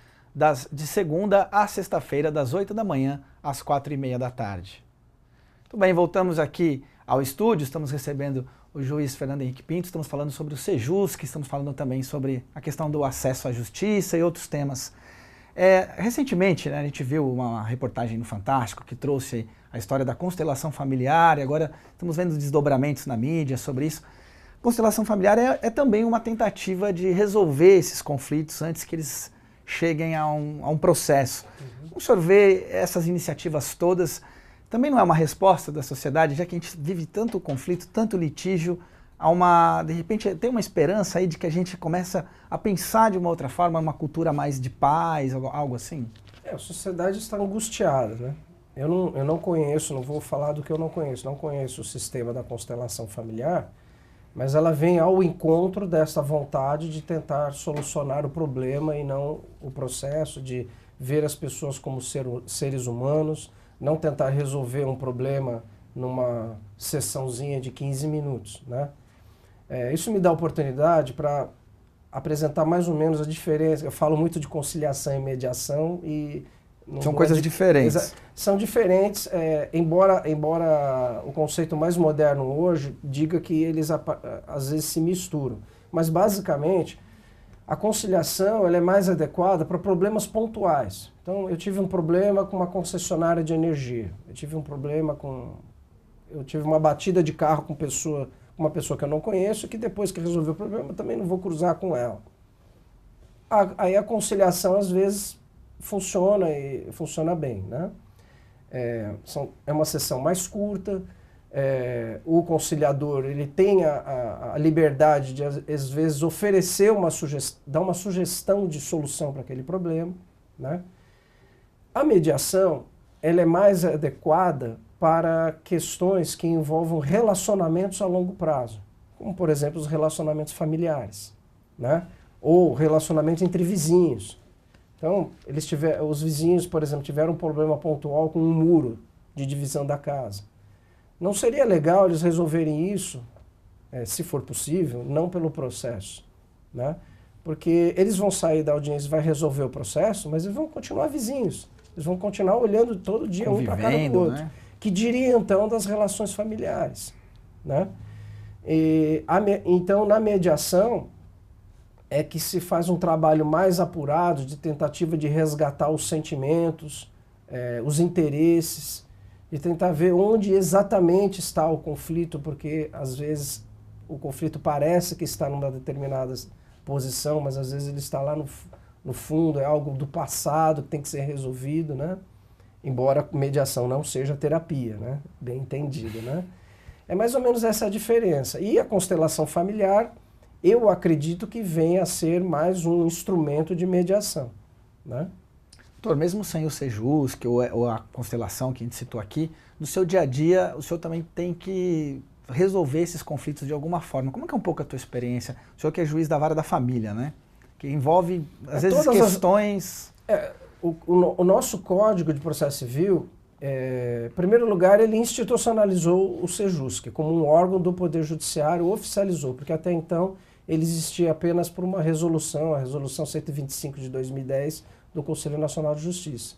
de segunda a sexta-feira, das 8 da manhã às 4h30 da tarde. Muito bem, voltamos aqui ao estúdio, estamos recebendo o juiz Fernando Henrique Pinto, estamos falando sobre o Sejusc, estamos falando também sobre a questão do acesso à justiça e outros temas. Recentemente, né, a gente viu uma reportagem no Fantástico que trouxe a história da constelação familiar e agora estamos vendo desdobramentos na mídia sobre isso. Constelação familiar é também uma tentativa de resolver esses conflitos antes que eles cheguem a um processo. O senhor vê essas iniciativas todas, também não é uma resposta da sociedade, já que a gente vive tanto conflito, tanto litígio, de repente tem uma esperança aí de que a gente começa a pensar de uma outra forma, uma cultura mais de paz, algo assim? A sociedade está angustiada, né? Eu não conheço, não vou falar do que eu não conheço o sistema da constelação familiar, mas ela vem ao encontro dessa vontade de tentar solucionar o problema e não o processo, de ver as pessoas como seres humanos, não tentar resolver um problema numa sessãozinha de 15 minutos, né? Isso me dá oportunidade para apresentar mais ou menos a diferença. Eu falo muito de conciliação e mediação e... São coisas diferentes. São diferentes, embora o conceito mais moderno hoje diga que eles às vezes se misturam. Mas basicamente, a conciliação ela é mais adequada para problemas pontuais. Então, eu tive um problema com uma concessionária de energia. Eu tive uma batida de carro com uma pessoa que eu não conheço, que depois que resolveu o problema, eu também não vou cruzar com ela. Aí a conciliação, às vezes, funciona bem, né? É uma sessão mais curta, o conciliador ele tem a liberdade de, às vezes, oferecer dar uma sugestão de solução para aquele problema, né? A mediação ela é mais adequada para questões que envolvam relacionamentos a longo prazo, como, por exemplo, os relacionamentos familiares, né? Ou relacionamento entre vizinhos. Então, os vizinhos, por exemplo, tiveram um problema pontual com um muro de divisão da casa. Não seria legal eles resolverem isso, se for possível, não pelo processo, né? Porque eles vão sair da audiência e vai resolver o processo, mas eles vão continuar vizinhos. Eles vão continuar olhando todo dia um para a cara do outro. Né? Que diria, então, das relações familiares, né? Então, na mediação, é que se faz um trabalho mais apurado de tentativa de resgatar os sentimentos, os interesses, e tentar ver onde exatamente está o conflito, porque às vezes o conflito parece que está numa determinada posição, mas às vezes ele está lá no fundo, é algo do passado que tem que ser resolvido, né? Embora mediação não seja terapia, né? Bem entendido, né? É mais ou menos essa a diferença. E a constelação familiar, eu acredito que venha a ser mais um instrumento de mediação, né? Doutor, mesmo sem o Sejusc ou a constelação que a gente citou aqui, no seu dia a dia, o senhor também tem que resolver esses conflitos de alguma forma. Como é que é um pouco a tua experiência? O senhor que é juiz da vara da família, né? Que envolve, às vezes, questões... O nosso Código de Processo Civil, em primeiro lugar, ele institucionalizou o Sejusc como um órgão do Poder Judiciário, oficializou, porque até então ele existia apenas por uma resolução, a Resolução 125 de 2010, do Conselho Nacional de Justiça.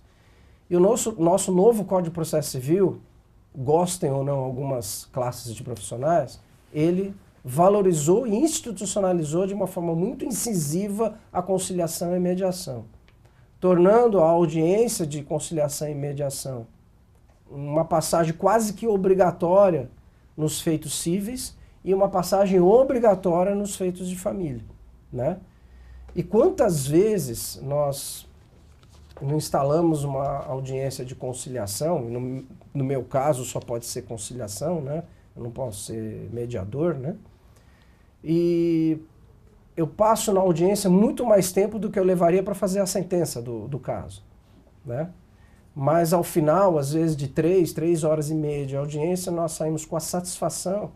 E o nosso novo Código de Processo Civil, gostem ou não algumas classes de profissionais, ele valorizou e institucionalizou de uma forma muito incisiva a conciliação e mediação, tornando a audiência de conciliação e mediação uma passagem quase que obrigatória nos feitos cíveis e uma passagem obrigatória nos feitos de família, né? E quantas vezes nós instalamos uma audiência de conciliação, no meu caso só pode ser conciliação, né? Eu não posso ser mediador, né? E eu passo na audiência muito mais tempo do que eu levaria para fazer a sentença do caso, né? Mas ao final, às vezes de 3 horas e meia de audiência, nós saímos com a satisfação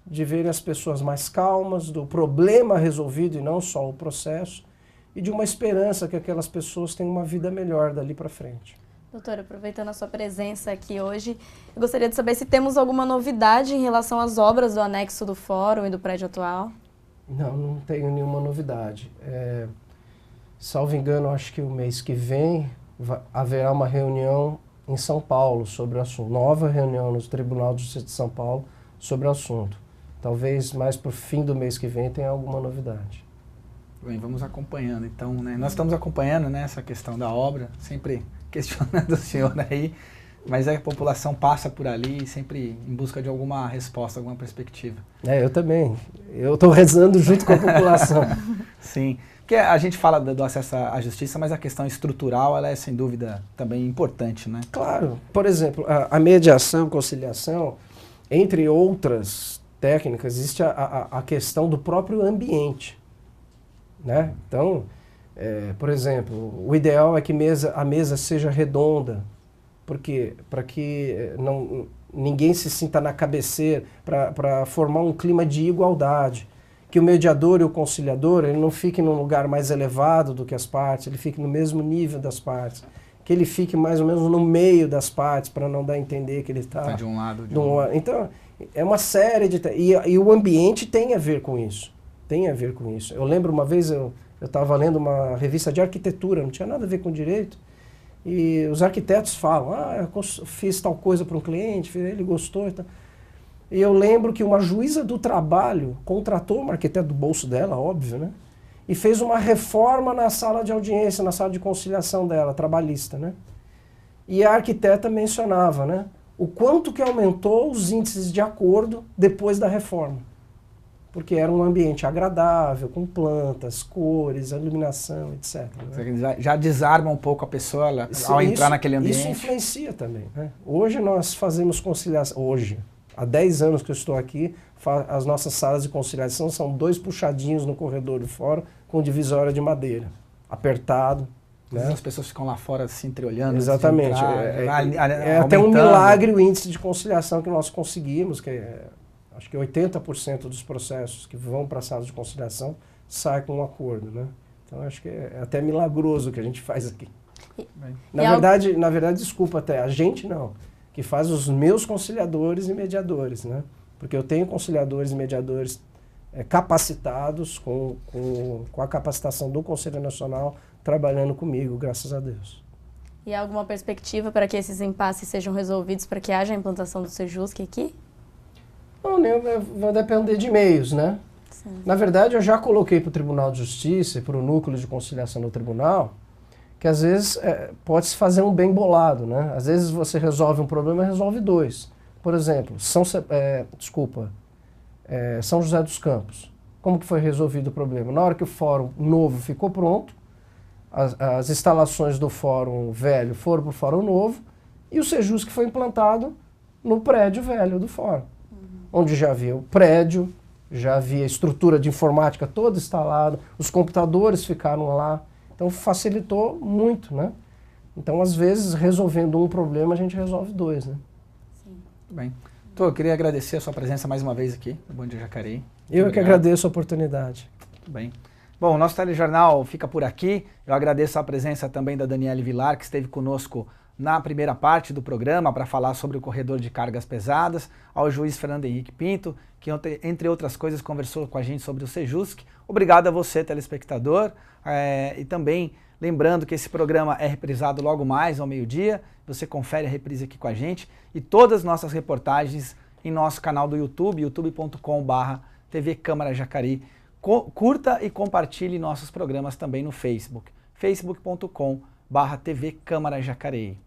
de ver as pessoas mais calmas, do problema resolvido e não só o processo, e de uma esperança que aquelas pessoas tenham uma vida melhor dali para frente. Doutor, aproveitando a sua presença aqui hoje, eu gostaria de saber se temos alguma novidade em relação às obras do anexo do fórum e do prédio atual. Não tenho nenhuma novidade. Salvo engano, acho que o mês que vem haverá uma reunião em São Paulo sobre o assunto. Nova reunião no Tribunal de Justiça de São Paulo sobre o assunto. Talvez mais para o fim do mês que vem tenha alguma novidade. Bem, vamos acompanhando então, né? Nós estamos acompanhando, né, essa questão da obra, sempre questionando o senhor aí. Mas a população passa por ali sempre em busca de alguma resposta, alguma perspectiva. Eu também. Eu estou rezando junto com a população. Sim. Porque a gente fala do acesso à justiça, mas a questão estrutural ela é, sem dúvida, também importante, né? Claro. Por exemplo, a mediação, conciliação, entre outras técnicas, existe a questão do próprio ambiente, né? Então, por exemplo, o ideal é que a mesa seja redonda, porque para que ninguém se sinta na cabeceira, para formar um clima de igualdade, que o mediador e o conciliador ele não fique num lugar mais elevado do que as partes, ele fique no mesmo nível das partes, que ele fique mais ou menos no meio das partes, para não dar a entender que ele está de um lado. Então, é uma série de... E o ambiente tem a ver com isso. Tem a ver com isso. Eu lembro uma vez, eu estava lendo uma revista de arquitetura, não tinha nada a ver com direito, e os arquitetos falam, eu fiz tal coisa para um cliente, ele gostou e tal. E eu lembro que uma juíza do trabalho contratou uma arquiteta do bolso dela, óbvio, né? E fez uma reforma na sala de audiência, na sala de conciliação dela, trabalhista, né? E a arquiteta mencionava, né? O quanto que aumentou os índices de acordo depois da reforma. Porque era um ambiente agradável, com plantas, cores, iluminação, etc. Né? Já desarma um pouco a pessoa ao entrar naquele ambiente. Isso influencia também. Né? Hoje nós fazemos conciliação. Hoje, há 10 anos que eu estou aqui, as nossas salas de conciliação são 2 puxadinhos no corredor do fórum com divisória de madeira, apertado. Né? As pessoas ficam lá fora se entreolhando. Exatamente. É até um milagre o índice de conciliação que nós conseguimos, que acho que 80% dos processos que vão para a sala de conciliação saem com um acordo. Né? Então acho que é até milagroso o que a gente faz aqui. Na verdade, desculpa até, a gente não, que faz os meus conciliadores e mediadores, né? Porque eu tenho conciliadores e mediadores capacitados com a capacitação do Conselho Nacional trabalhando comigo, graças a Deus. E há alguma perspectiva para que esses impasses sejam resolvidos para que haja a implantação do Sejusc aqui? Não, vai depender de meios, né? Sim. Na verdade, eu já coloquei para o Tribunal de Justiça e para o Núcleo de Conciliação do Tribunal que às vezes pode-se fazer um bem bolado, né? Às vezes você resolve um problema e resolve 2. Por exemplo, São José dos Campos. Como que foi resolvido o problema? Na hora que o fórum novo ficou pronto, as instalações do fórum velho foram para o fórum novo e o Sejusc foi implantado no prédio velho do fórum, onde já havia o prédio, já havia a estrutura de informática toda instalada, os computadores ficaram lá, então facilitou muito, né? Então, às vezes, resolvendo um problema, a gente resolve 2, né? Sim. Muito bem. Então, eu queria agradecer a sua presença mais uma vez aqui no Bom Dia Jacareí. Eu que agradeço a oportunidade. Muito bem. Bom, o nosso telejornal fica por aqui. Eu agradeço a presença também da Daniele Vilar, que esteve conosco na primeira parte do programa para falar sobre o corredor de cargas pesadas, ao juiz Fernando Henrique Pinto, que entre outras coisas conversou com a gente sobre o Sejusc. Obrigado a você, telespectador, e também lembrando que esse programa é reprisado logo mais ao meio-dia, você confere a reprise aqui com a gente e todas as nossas reportagens em nosso canal do YouTube, youtube.com/TV Câmara Jacareí. Curta e compartilhe nossos programas também no Facebook, facebook.com/TV Câmara Jacareí.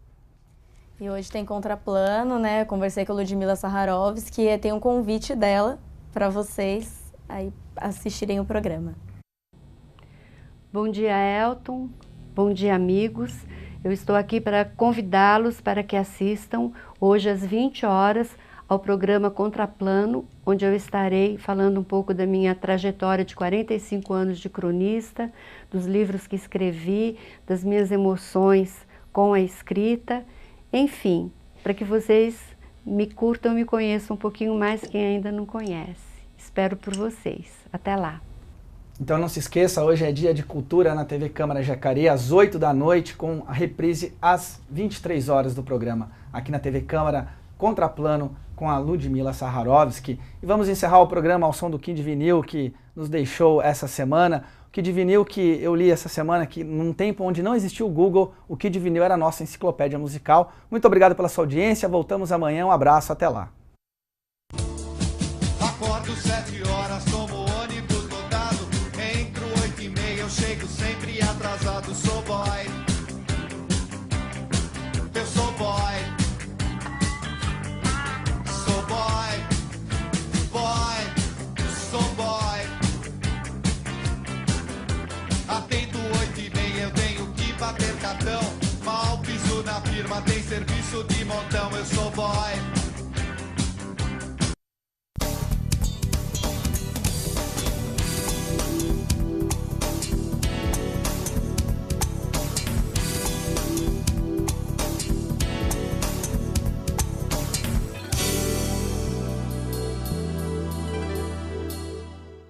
E hoje tem Contraplano, né? Eu conversei com a Ludmila Saharovski e tem um convite dela para vocês aí assistirem o programa. Bom dia, Elton. Bom dia, amigos. Eu estou aqui para convidá-los para que assistam hoje às 20 horas ao programa Contraplano, onde eu estarei falando um pouco da minha trajetória de 45 anos de cronista, dos livros que escrevi, das minhas emoções com a escrita, enfim, para que vocês me curtam e me conheçam um pouquinho mais quem ainda não conhece. Espero por vocês. Até lá. Então não se esqueça, hoje é dia de cultura na TV Câmara Jacareí, às 8 da noite, com a reprise às 23 horas do programa, aqui na TV Câmara, Contraplano, com a Ludmila Saharovski. E vamos encerrar o programa ao som do Kid Vinil, que nos deixou essa semana. O Kid Vinil que eu li essa semana, que num tempo onde não existia o Google, o Kid Vinil era a nossa enciclopédia musical. Muito obrigado pela sua audiência, voltamos amanhã, um abraço, até lá. Acordo 7 horas, tomo ônibus lotado, entro 8h30, eu chego sempre atrasado, sou boy, eu sou boy. passo de montão, eu sou